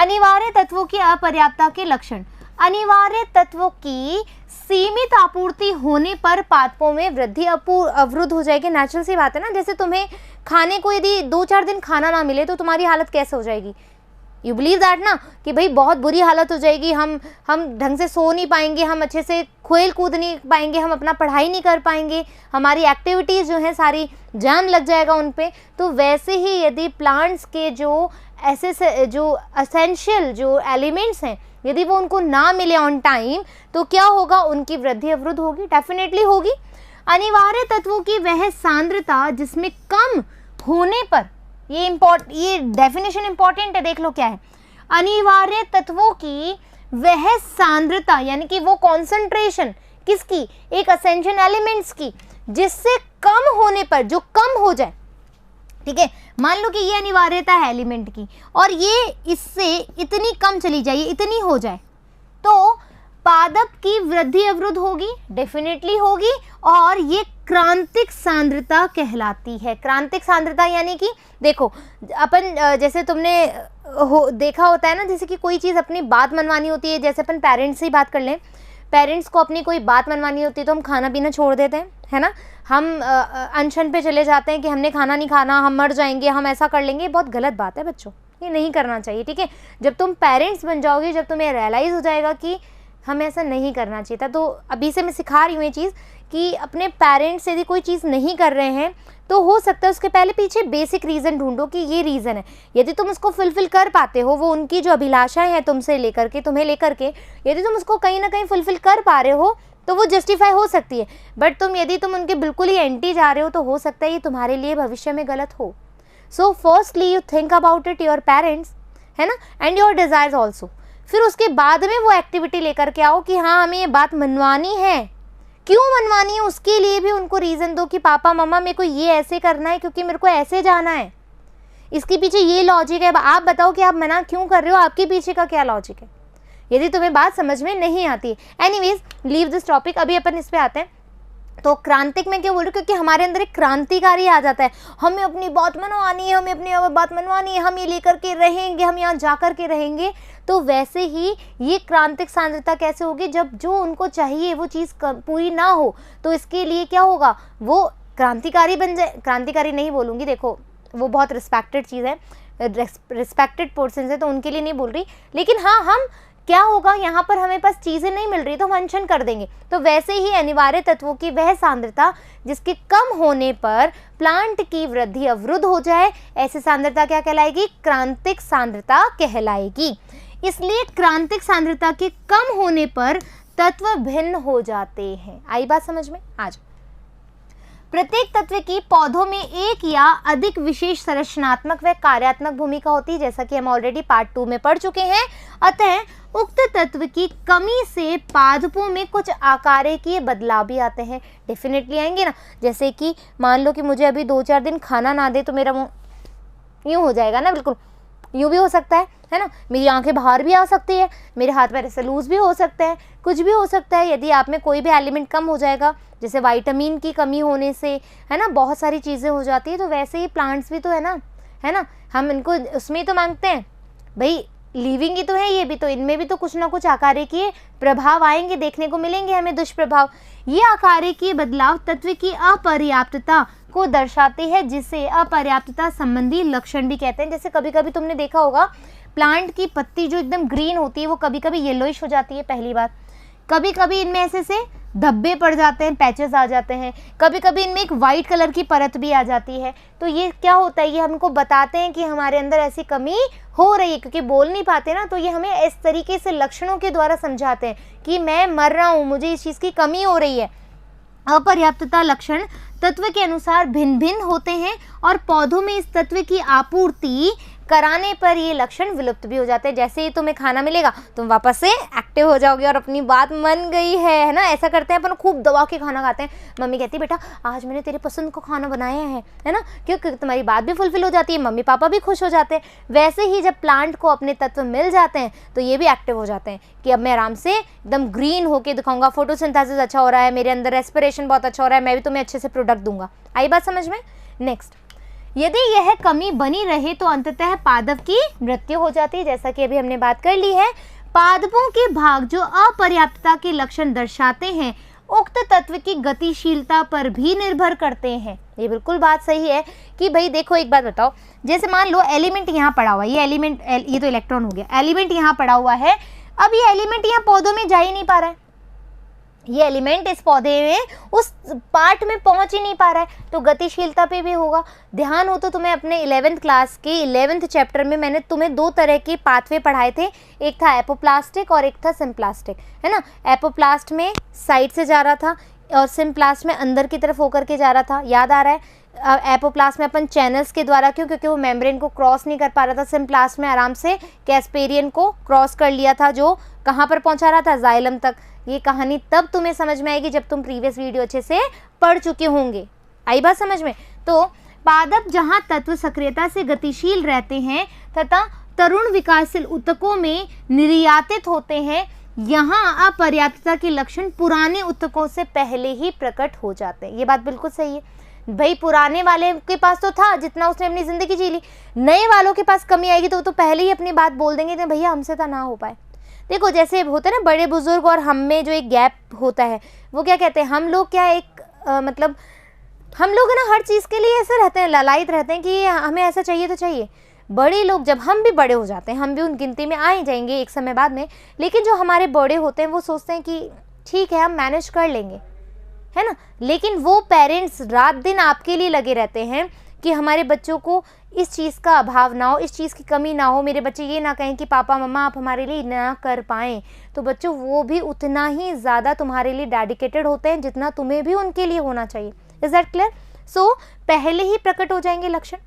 अनिवार्य तत्वों की अपर्याप्तता के लक्षण। अनिवार्य तत्वों की सीमित आपूर्ति होने पर पादपों में वृद्धि अवरुद्ध हो जाएगी। नेचुरल सी बात है ना, जैसे तुम्हें खाने को यदि 2-4 दिन खाना ना मिले तो तुम्हारी हालत कैसे हो जाएगी। यू बिलीव दैट ना, कि भाई बहुत बुरी हालत हो जाएगी, हम ढंग से सो नहीं पाएंगे, हम अच्छे से खेल कूद नहीं पाएंगे, हम अपना पढ़ाई नहीं कर पाएंगे, हमारी एक्टिविटीज़ जो हैं सारी जाम लग जाएगा उन पे। तो वैसे ही यदि प्लांट्स के जो एसेंशियल जो एलिमेंट्स हैं, यदि वो उनको ना मिले ऑन टाइम, तो क्या होगा, उनकी वृद्धि अवरुद्ध होगी, डेफिनेटली होगी। अनिवार्य तत्वों की वह सांद्रता जिसमें कम होने पर, ये डेफिनेशन इंपॉर्टेंट है, देख लो क्या है। अनिवार्य तत्वों की वह सांद्रता यानी कि वो कॉन्सेंट्रेशन किसकी, एक एसेंशियल एलिमेंट्स की, जिससे कम होने पर, जो कम हो जाए, ठीक है, मान लो कि ये अनिवार्यता है एलिमेंट की और ये इससे इतनी कम चली जाए, इतनी हो जाए, तो पादप की वृद्धि अवरुद्ध होगी, डेफिनेटली होगी, और ये क्रांतिक सांद्रता कहलाती है। क्रांतिक सांद्रता यानी कि देखो अपन जैसे तुमने देखा होता है ना, जैसे कि कोई चीज़ अपनी बात मनवानी होती है, जैसे अपन पेरेंट्स से ही बात कर लें, पेरेंट्स को अपनी कोई बात मनवानी होती है तो हम खाना पीना छोड़ देते हैं, है ना, हम अनशन पे चले जाते हैं कि हमने खाना नहीं खाना, हम मर जाएंगे, हम ऐसा कर लेंगे। बहुत गलत बात है बच्चों, ये नहीं करना चाहिए, ठीक है। जब तुम पेरेंट्स बन जाओगे, जब तुम्हें रियलाइज़ हो जाएगा कि हमें ऐसा नहीं करना चाहिए था, तो अभी से मैं सिखा रही हूँ ये चीज़ कि अपने पेरेंट्स यदि कोई चीज़ नहीं कर रहे हैं तो हो सकता है उसके पहले पीछे बेसिक रीज़न ढूंढो कि ये रीज़न है। यदि तुम उसको फुलफ़िल कर पाते हो, वो उनकी जो अभिलाषाएं हैं तुमसे लेकर के, तुम्हें लेकर के, यदि तुम उसको कहीं ना कहीं फुलफ़िल कर पा रहे हो तो वो जस्टिफाई हो सकती है। बट यदि तुम उनके बिल्कुल ही एंटी जा रहे हो तो हो सकता है ये तुम्हारे लिए भविष्य में गलत हो। So firstly you think about it, your parents, है ना, एंड योर डिज़ायर्स ऑल्सो। फिर उसके बाद में वो एक्टिविटी लेकर के आओ कि हाँ हमें ये बात मनवानी है। क्यों मनवानी है, उसके लिए भी उनको रीज़न दो कि पापा मम्मा मेरे को ये ऐसे करना है क्योंकि मेरे को ऐसे जाना है, इसके पीछे ये लॉजिक है। आप बताओ कि आप मना क्यों कर रहे हो, आपके पीछे का क्या लॉजिक है, यदि तुम्हें बात समझ में नहीं आती। एनीवेज लीव दिस टॉपिक, अभी अपन इस पे आते हैं। तो क्रांतिक में क्यों बोल रही हूँ, क्योंकि हमारे अंदर एक क्रांतिकारी आ जाता है, हमें अपनी बात मनवानी है, हमें अपनी बात मनवानी है, हम ये लेकर के रहेंगे, हम यहाँ जा कर के रहेंगे। तो वैसे ही ये क्रांतिक सांद्रता कैसे होगी, जब जो उनको चाहिए वो चीज़ पूरी ना हो, तो इसके लिए क्या होगा, वो क्रांतिकारी बन जाए। क्रांतिकारी नहीं बोलूँगी, देखो वो बहुत रिस्पेक्टेड चीज़ है, रिस्पेक्टेड पर्सन है, तो उनके लिए नहीं बोल रही, लेकिन हाँ हम क्या होगा, यहाँ पर हमें पास चीज़ें नहीं मिल रही तो हम अनशन कर देंगे। तो वैसे ही अनिवार्य तत्वों की वह सांद्रता जिसके कम होने पर प्लांट की वृद्धि अवरुद्ध हो जाए, ऐसी सांद्रता क्या कहलाएगी, क्रांतिक सांद्रता कहलाएगी। इसलिए क्रांतिक सांद्रता के कम होने पर तत्व भिन्न हो जाते हैं। आई बात समझ में? आज प्रत्येक तत्व की पौधों में एक या अधिक विशेष संरचनात्मक व कार्यात्मक भूमिका होती है, जैसा कि हम ऑलरेडी पार्ट 2 में पढ़ चुके हैं। अतः उक्त तत्व की कमी से पादपों में कुछ आकारिकीय बदलाव भी आते हैं। डेफिनेटली आएंगे ना, जैसे कि मान लो कि मुझे अभी 2-4 दिन खाना ना दे तो मेरा मुंह यूँ हो जाएगा ना, बिल्कुल यूँ भी हो सकता है ना, मेरी आंखें बाहर भी आ सकती है, मेरे हाथ पैर ऐसे लूज भी हो सकते हैं, कुछ भी हो सकता है। यदि आप में कोई भी एलिमेंट कम हो जाएगा, जैसे विटामिन की कमी होने से, है ना, बहुत सारी चीज़ें हो जाती है। तो वैसे ही प्लांट्स भी तो है ना, हम इनको उसमें तो मांगते हैं, भाई लिविंग ही तो है ये भी, तो इनमें भी तो कुछ ना कुछ आकारिकीय प्रभाव आएंगे, देखने को मिलेंगे हमें दुष्प्रभाव। ये आकारिकीय बदलाव तत्व की अपर्याप्तता को दर्शाते हैं, जिसे अपर्याप्तता संबंधी लक्षण भी कहते हैं। जैसे कभी कभी तुमने देखा होगा प्लांट की पत्ती जो एकदम ग्रीन होती है वो कभी कभी येलोइश हो जाती है, पहली बार। कभी कभी इनमें ऐसे से धब्बे पड़ जाते हैं, पैचेस आ जाते हैं, कभी कभी इनमें एक वाइट कलर की परत भी आ जाती है। तो ये क्या होता है, ये हमको बताते हैं कि हमारे अंदर ऐसी कमी हो रही है, क्योंकि बोल नहीं पाते ना, तो ये हमें इस तरीके से लक्षणों के द्वारा समझाते हैं कि मैं मर रहा हूँ, मुझे इस चीज़ की कमी हो रही है। अपर्याप्तता लक्षण तत्व के अनुसार भिन्न भिन्न होते हैं और पौधों में इस तत्व की आपूर्ति कराने पर ये लक्षण विलुप्त भी हो जाते हैं। जैसे ही तुम्हें खाना मिलेगा तुम वापस से एक्टिव हो जाओगे और अपनी बात मन गई है ना, ऐसा करते हैं अपन, खूब दबा के खाना खाते हैं। मम्मी कहती है बेटा आज मैंने तेरे पसंद को खाना बनाया है ना, क्योंकि तुम्हारी बात भी फुलफिल हो जाती है, मम्मी पापा भी खुश हो जाते हैं। वैसे ही जब प्लांट को अपने तत्व मिल जाते हैं तो ये भी एक्टिव हो जाते हैं कि अब मैं आराम से एकदम ग्रीन होके दिखाऊंगा, फोटोसिंथेसिस अच्छा हो रहा है, मेरे अंदर रेस्पिरेशन बहुत अच्छा हो रहा है, मैं भी तुम्हें अच्छे से प्रोडक्ट दूंगा। आई बात समझ में? नेक्स्ट, यदि यह कमी बनी रहे तो अंततः पादप की मृत्यु हो जाती है, जैसा कि अभी हमने बात कर ली है। पादपों के भाग जो अपर्याप्तता के लक्षण दर्शाते हैं उक्त तत्व की गतिशीलता पर भी निर्भर करते हैं। ये बिल्कुल बात सही है कि भाई देखो, एक बात बताओ, जैसे मान लो एलिमेंट यहाँ पड़ा हुआ है, ये एलिमेंट, ये तो इलेक्ट्रॉन हो गया, एलिमेंट यहाँ पड़ा हुआ है, अब ये एलिमेंट यहाँ पौधों में जा ही नहीं पा रहा है, ये एलिमेंट इस पौधे में उस पार्ट में पहुंच ही नहीं पा रहा है, तो गतिशीलता पे भी होगा। ध्यान हो तो तुम्हें अपने 11th क्लास के 11th चैप्टर में मैंने तुम्हें 2 तरह के पाथवे पढ़ाए थे, एक था एपोप्लास्टिक और एक था सिम्प्लास्टिक, है ना। एपोप्लास्ट में साइड से जा रहा था और सिम्प्लास्ट में अंदर की तरफ होकर के जा रहा था, याद आ रहा है। एपोप्लास्ट में अपन चैनल्स के द्वारा, क्योंकि वो मेम्ब्रेन को क्रॉस नहीं कर पा रहा था, सिम्प्लास्ट में आराम से कैस्पेरियन को क्रॉस कर लिया था, जो कहाँ पर पहुँचा रहा था, जाइलम तक। ये कहानी तब तुम्हें समझ में आएगी जब तुम प्रीवियस वीडियो अच्छे से पढ़ चुके होंगे। आई बात समझ में? तो पादप जहाँ तत्व सक्रियता से गतिशील रहते हैं तथा तरुण विकासशील ऊतकों में निर्यातित होते हैं, यहाँ अपर्याप्तता के लक्षण पुराने ऊतकों से पहले ही प्रकट हो जाते हैं। ये बात बिल्कुल सही है भाई, पुराने वाले के पास तो था जितना उसने अपनी ज़िंदगी जी ली, नए वालों के पास कमी आएगी तो वो तो पहले ही अपनी बात बोल देंगे, तो भैया हमसे तो ना हो पाए। देखो जैसे होता है ना, बड़े बुजुर्ग और हम में जो एक गैप होता है, वो क्या कहते हैं, हम लोग क्या एक मतलब हम लोग है ना हर चीज़ के लिए ऐसे रहते हैं, लालायित रहते हैं कि हमें ऐसा चाहिए तो चाहिए। बड़े लोग जब हम भी बड़े हो जाते हैं, हम भी उन गिनती में आ ही जाएंगे एक समय बाद में, लेकिन जो हमारे बड़े होते हैं वो सोचते हैं कि ठीक है हम मैनेज कर लेंगे, है ना। लेकिन वो पेरेंट्स रात दिन आपके लिए लगे रहते हैं कि हमारे बच्चों को इस चीज़ का अभाव ना हो, इस चीज़ की कमी ना हो, मेरे बच्चे ये ना कहें कि पापा मम्मा आप हमारे लिए ना कर पाएँ। तो बच्चों वो भी उतना ही ज़्यादा तुम्हारे लिए डेडिकेटेड होते हैं जितना तुम्हें भी उनके लिए होना चाहिए। Is that clear? सो पहले ही प्रकट हो जाएंगे लक्षण।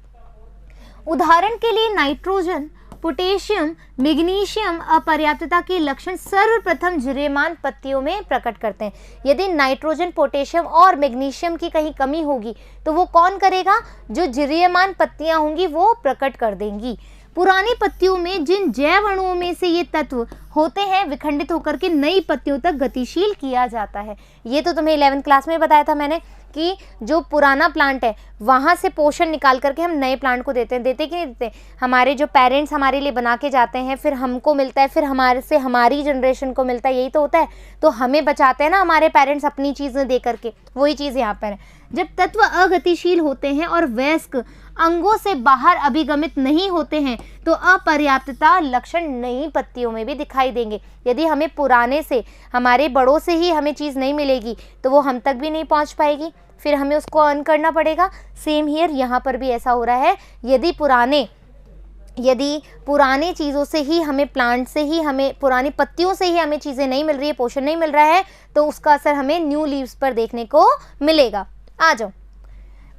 उदाहरण के लिए नाइट्रोजन, पोटेशियम, मैग्नीशियम अपर्याप्तता के लक्षण सर्वप्रथम जिरेमान पत्तियों में प्रकट करते हैं। यदि नाइट्रोजन, पोटेशियम और मैग्नीशियम की कहीं कमी होगी तो वो कौन करेगा? जो जिरेमान पत्तियां होंगी वो प्रकट कर देंगी। पुरानी पत्तियों में जिन जैव अणुओं में से ये तत्व होते हैं विखंडित होकर के नई पत्तियों तक गतिशील किया जाता है। ये तो तुम्हें 11th क्लास में बताया था मैंने कि जो पुराना प्लांट है वहाँ से पोषण निकाल करके हम नए प्लांट को देते हैं। देते कि नहीं देते? हमारे जो पेरेंट्स हमारे लिए बना के जाते हैं, फिर हमको मिलता है, फिर हमारे से हमारी जनरेशन को मिलता है, यही तो होता है। तो हमें बचाते हैं ना हमारे पेरेंट्स अपनी चीज़ें दे करके, वही चीज़ यहाँ पर है। जब तत्व अगतिशील होते हैं और वयस्क अंगों से बाहर अभिगमित नहीं होते हैं तो अपर्याप्तता लक्षण नई पत्तियों में भी दिखाई देंगे। यदि हमें पुराने से, हमारे बड़ों से ही हमें चीज़ नहीं मिलेगी तो वो हम तक भी नहीं पहुंच पाएगी, फिर हमें उसको अर्न करना पड़ेगा। सेम हियर, यहाँ पर भी ऐसा हो रहा है। यदि पुराने चीज़ों से ही हमें, प्लांट से ही हमें, पुरानी पत्तियों से ही हमें चीज़ें नहीं मिल रही है, पोषण नहीं मिल रहा है, तो उसका असर हमें न्यू लीव्स पर देखने को मिलेगा। आ जाओ,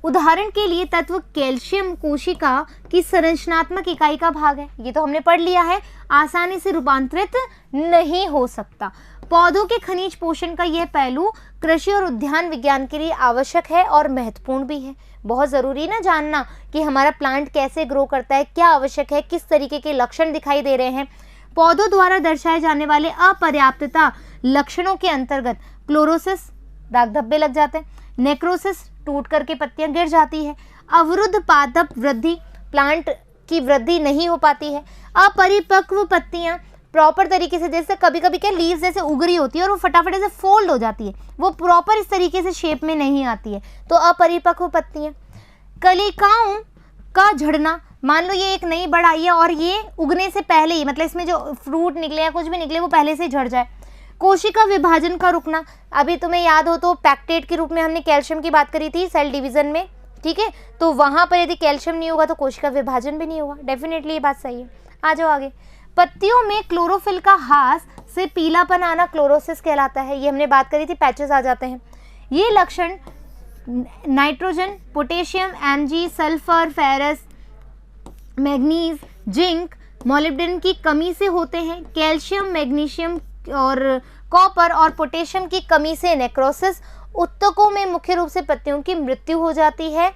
उदाहरण के लिए तत्व कैल्शियम कोशिका की संरचनात्मक इकाई का भाग है, ये तो हमने पढ़ लिया है, आसानी से रूपांतरित नहीं हो सकता। पौधों के खनिज पोषण का यह पहलू कृषि और उद्यान विज्ञान के लिए आवश्यक है और महत्वपूर्ण भी है। बहुत ज़रूरी ना जानना कि हमारा प्लांट कैसे ग्रो करता है, क्या आवश्यक है, किस तरीके के लक्षण दिखाई दे रहे हैं। पौधों द्वारा दर्शाए जाने वाले अपर्याप्तता लक्षणों के अंतर्गत क्लोरोसिस, दाग धब्बे लग जाते हैं, नेक्रोसिस, टूट करके पत्तियां गिर जाती है, अवरुद्ध पादप वृद्धि, प्लांट की वृद्धि नहीं हो पाती है, अपरिपक्व पत्तियां प्रॉपर तरीके से, जैसे कभी कभी क्या लीव्स जैसे उग रही होती है और वो फटाफट से फोल्ड हो जाती है, वो प्रॉपर इस तरीके से शेप में नहीं आती है, तो अपरिपक्व पत्तियां। कलिकाओं का झड़ना, मान लो ये एक नई बड़ आई है और ये उगने से पहले ही, मतलब इसमें जो फ्रूट निकले या कुछ भी निकले वो पहले से झड़ जाए। कोशिका विभाजन का रुकना, अभी तुम्हें याद हो तो पैक्टेट के रूप में हमने कैल्शियम की बात करी थी सेल डिवीजन में, ठीक है। तो वहां पर यदि कैल्शियम नहीं होगा तो कोशिका विभाजन भी नहीं होगा, डेफिनेटली ये बात सही है। आ जाओ आगे। पत्तियों में क्लोरोफिल का ह्रास से पीलापन आना क्लोरोसिस कहलाता है, ये हमने बात करी थी, पैचेस आ जाते हैं। ये लक्षण nitrogen, potassium, Mg, sulphur, ferrous, manganese, zinc, molybdenum की कमी से होते हैं। कैल्शियम, मैग्नीशियम और कॉपर और पोटेशियम की कमी से नेक्रोसिस, ऊतकों में मुख्य रूप से पत्तियों की मृत्यु हो जाती है।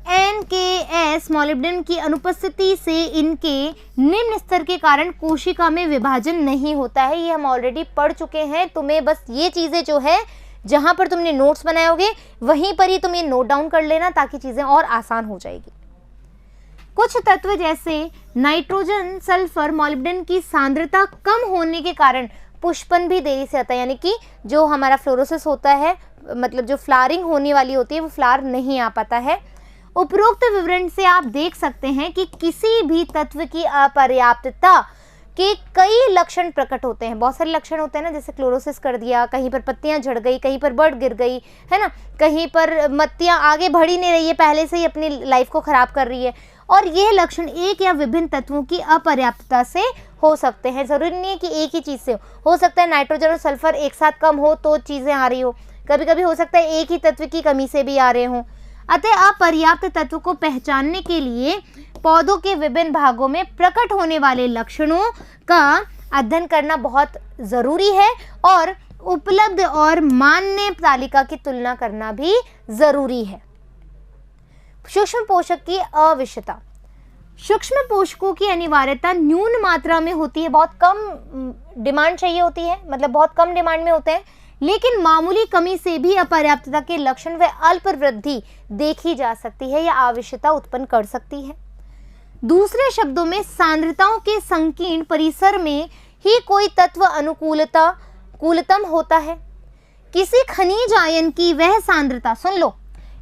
NKS, मोलिब्डेनम की अनुपस्थिति से इनके निम्न स्तर के कारण कोशिका में विभाजन नहीं होता है, ये हम ऑलरेडी पढ़ चुके हैं। तुम्हें बस ये चीज़ें जो है जहाँ पर तुमने नोट्स बनाओगे वहीं पर ही तुम ये नोट डाउन कर लेना ताकि चीज़ें और आसान हो जाएगी। कुछ तत्व जैसे नाइट्रोजन, सल्फर, मॉलिब्डेनम की सांद्रता कम होने के कारण पुष्पन भी देरी से आता है, यानी कि जो हमारा फ्लोरोसिस होता है, मतलब जो फ्लावरिंग होने वाली होती है, वो फ्लावर नहीं आ पाता है। उपरोक्त विवरण से आप देख सकते हैं कि किसी भी तत्व की अपर्याप्तता के कई लक्षण प्रकट होते हैं। बहुत सारे लक्षण होते हैं ना, जैसे क्लोरोसिस कर दिया, कहीं पर पत्तियां झड़ गई, कहीं पर बर्ड गिर गई, है ना, कहीं पर मत्तियां आगे बढ़ ही नहीं रही है, पहले से ही अपनी लाइफ को खराब कर रही है। और ये लक्षण एक या विभिन्न तत्वों की अपर्याप्तता से हो सकते हैं। जरूरी नहीं है कि एक ही चीज़ से हो सकता है नाइट्रोजन और सल्फर एक साथ कम हो तो चीज़ें आ रही हो, कभी कभी हो सकता है एक ही तत्व की कमी से भी आ रहे हों। अतः अपर्याप्त तत्व को पहचानने के लिए पौधों के विभिन्न भागों में प्रकट होने वाले लक्षणों का अध्ययन करना बहुत ज़रूरी है और उपलब्ध और मान्य तालिका की तुलना करना भी ज़रूरी है। सूक्ष्म पोषक की आवश्यकता। सूक्ष्म पोषकों की अनिवार्यता न्यून मात्रा में होती है, बहुत कम डिमांड चाहिए होती है, मतलब बहुत कम डिमांड में होते हैं, लेकिन मामूली कमी से भी अपर्याप्तता के लक्षण व अल्प वृद्धि देखी जा सकती है या आवश्यकता उत्पन्न कर सकती है। दूसरे शब्दों में सांद्रताओं के संकीर्ण परिसर में ही कोई तत्व अनुकूलतम होता है। किसी खनिज आयन की वह सांद्रता, सुन लो,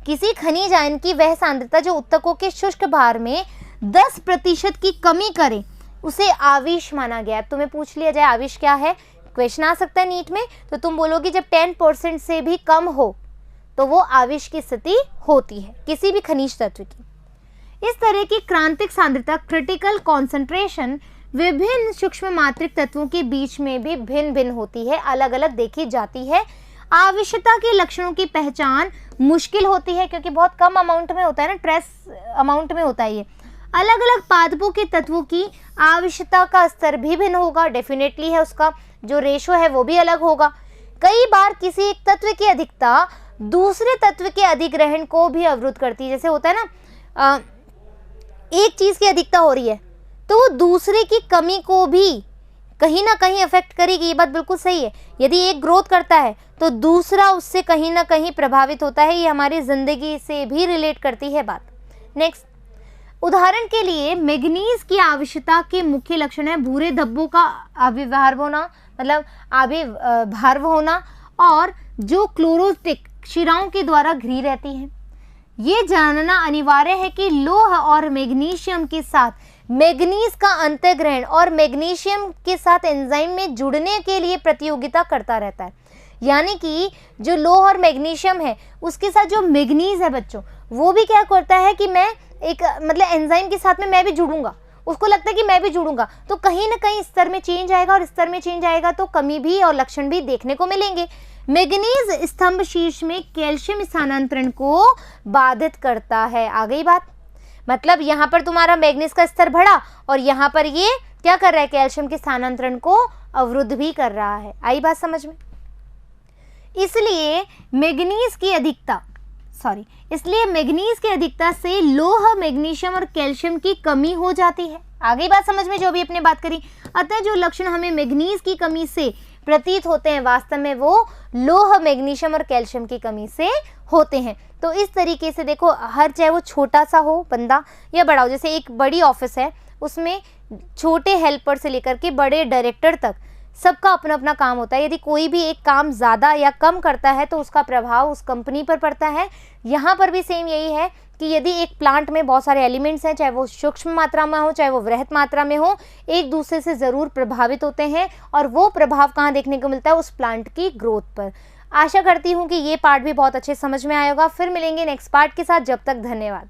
किसी खनिज आयन की वह सांद्रता जो उत्तकों के शुष्क भार में 10% की कमी करे उसे आविश माना गया। तुम्हें पूछ लिया जाए आविश क्या है, क्वेश्चन आ सकता है नीट में, तो तुम बोलोगे जब 10% से भी कम हो तो वो आविश की स्थिति होती है किसी भी खनिज तत्व की। इस तरह की क्रांतिक सांद्रता, क्रिटिकल कॉन्सेंट्रेशन, विभिन्न सूक्ष्म मात्रिक तत्वों के बीच में भी भिन्न भिन्न होती है, अलग अलग देखी जाती है। आवश्यकता के लक्षणों की पहचान मुश्किल होती है क्योंकि बहुत कम अमाउंट में होता है ना, ट्रेस अमाउंट में होता है ये। अलग अलग पादपों के तत्वों की आवश्यकता का स्तर भी भिन्न होगा, डेफिनेटली है, उसका जो रेशो है वो भी अलग होगा। कई बार किसी एक तत्व की अधिकता दूसरे तत्व के अधिग्रहण को भी अवरुद्ध करती है। जैसे होता है ना, एक चीज की अधिकता हो रही है तो वो दूसरे की कमी को भी कहीं ना कहीं अफेक्ट करेगी, ये बात बिल्कुल सही है। यदि एक ग्रोथ करता है तो दूसरा उससे कहीं ना कहीं प्रभावित होता है, ये हमारी जिंदगी से भी रिलेट करती है बात। नेक्स्ट, उदाहरण के लिए मैग्नीज की आवश्यकता के मुख्य लक्षण है भूरे धब्बों का आविर्भाव होना, मतलब आविर्भाव होना, और जो क्लोरोटिक शिराओं के द्वारा घिरी रहती है। ये जानना अनिवार्य है कि लौह और मैग्नीशियम के साथ मैग्नीज का अंतःग्रहण और मैग्नीशियम के साथ एंजाइम में जुड़ने के लिए प्रतियोगिता करता रहता है। यानी कि जो लौह और मैग्नीशियम है उसके साथ जो मैग्नीज है बच्चों, वो भी क्या करता है कि मैं एक मतलब एंजाइम के साथ में मैं भी जुड़ूंगा, उसको लगता है कि मैं भी जुड़ूंगा, तो कहीं ना कहीं स्तर में चेंज आएगा और स्तर में चेंज आएगा तो कमी भी और लक्षण भी देखने को मिलेंगे। मैग्नीज स्तंभ शीर्ष में कैल्शियम स्थानांतरण को बाधित करता है। आ गई बात, मतलब यहाँ पर तुम्हारा मैग्नीज का स्तर बढ़ा और यहाँ पर ये क्या कर रहा है, कैल्शियम के स्थानांतरण को अवरुद्ध भी कर रहा है। आई बात समझ में? इसलिए मैग्नीज की अधिकता से लौह, मैग्नीशियम और कैल्शियम की कमी हो जाती है। आगे बात समझ में जो भी अपने बात करी। अतः जो लक्षण हमें मैग्नीज की कमी से प्रतीत होते हैं वास्तव में वो लौह, मैग्नीशियम और कैल्शियम की कमी से होते हैं। तो इस तरीके से देखो, हर चाहे वो छोटा सा हो बंदा या बड़ा हो, जैसे एक बड़ी ऑफिस है उसमें छोटे हेल्पर से लेकर के बड़े डायरेक्टर तक सबका अपना अपना काम होता है। यदि कोई भी एक काम ज़्यादा या कम करता है तो उसका प्रभाव उस कंपनी पर पड़ता है। यहाँ पर भी सेम यही है कि यदि एक प्लांट में बहुत सारे एलिमेंट्स हैं, चाहे वो सूक्ष्म मात्रा में हो चाहे वो वृहत मात्रा में हो, एक दूसरे से ज़रूर प्रभावित होते हैं और वो प्रभाव कहाँ देखने को मिलता है, उस प्लांट की ग्रोथ पर। आशा करती हूँ कि ये पार्ट भी बहुत अच्छे समझ में आएगा। फिर मिलेंगे नेक्स्ट पार्ट के साथ, जब तक धन्यवाद।